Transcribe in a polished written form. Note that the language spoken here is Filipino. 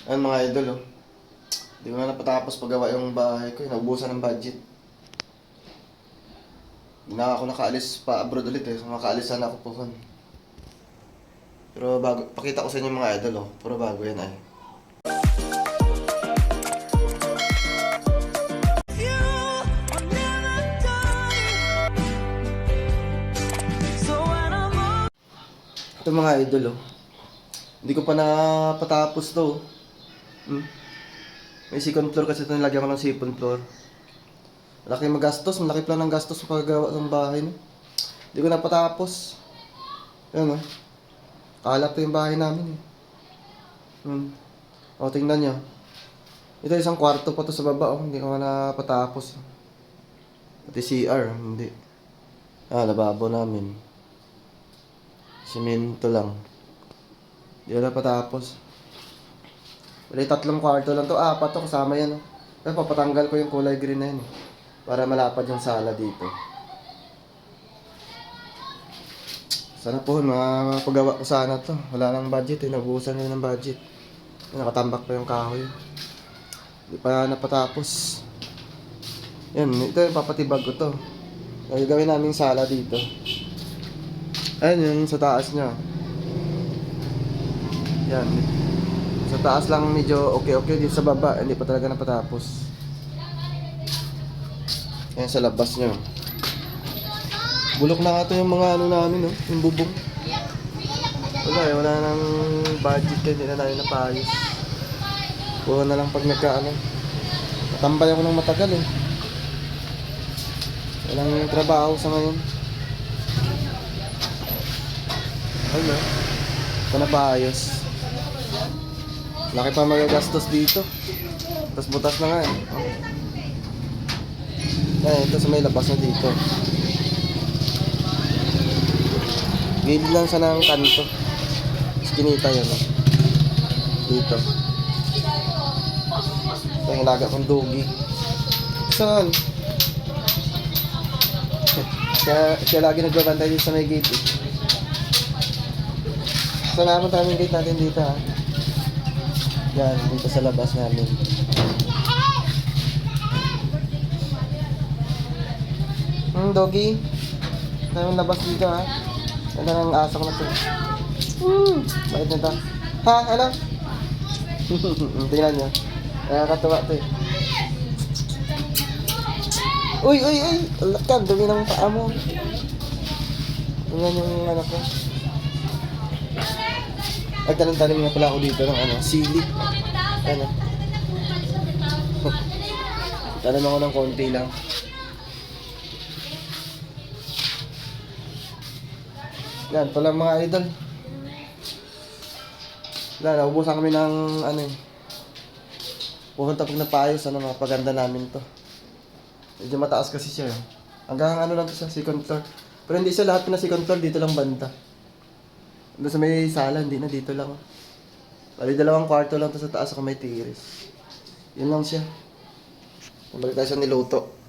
Ayan mga idol, oh. Hindi ko na napatapos paggawa yung bahay ko. Naubusan ng budget. Hindi na ako nakaalis pa abroad ulit eh. So, makaalis sana ako po. Pero bago, pakita ko sa inyo mga idol, oh. Puro bago yan ay. Ito mga idol, oh. Hindi ko pa napatapos to. May second floor kasi ito, nilagyan ko ng second floor. Malaki magastos, malaki plan ng gastos sa paggawa ng bahay. No? Hindi ko napatapos. Ayan, oh. Kalap to yung bahay namin eh. O, tingnan nyo. Ito isang kwarto pa to sa baba, oh. Hindi ko napatapos. Pati CR, hindi. Lababo namin. Simento lang. Hindi ko napatapos. Wala, 3 kwarto lang to. 4 to, kasama yan. Oh. Pero papatanggal ko yung kulay green na yan. Eh, para malapad yung sala dito. Sana po, mapagawa ko sana to. Wala nang budget eh. Nabuhusan na ng budget. Nakatambak pa yung kahoy. Hindi pa napatapos. Yan, ito yung papatibag ko to. Gagawin namin sala dito. Ayan yung sa taas niya. Yan. Sa taas lang medyo okay. Dito sa baba, hindi pa talaga napatapos. Yan sa labas niya. Bulok na nga ito yung mga ano namin, no? Yung bubong. Wala nang budget kaya hindi na namin napayos. Kuha na lang pag nagkaano. Natambay ako ng matagal eh. Walang trabaho sa ngayon. Ano? Ito na paayos. Laki pa magagastos dito. Tapos butas na nga eh. Ito sa may labas na dito. Gilid lang sa ng kanto. Kinita yun oh. Dito. Ito yung ilaga kong dogi. Saan? Siya lagi nagbabantay dito sa may gate eh. Saan naman taming gate natin dito ha? Yan, dito sa labas namin. Doggy. Tayong labas dito ha. Ganda ng aso ko na to. Bakit na to? Ha? Ano? Tingnan nyo. Nakakatuwa to eh. Uy! Alakad, dumi ng paa mo. Tingnan yung ano ko. Tanim nga pala ako dito ng ano, sili. Ano? Tanim ako ng konti lang. Yan, pala mga idol. Yan, naubusan kami ng ano eh. Pupunta pag napayos, mapaganda namin to. Medyo mataas kasi siya. Hanggang ano lang to sa second floor. Pero hindi siya lahat na second floor, dito lang banda. Doon sa may sala, hindi na dito lang. Bali 2 kwarto lang to sa taas, saka may tiris. Yun lang siya. Balik tayo sa niluto.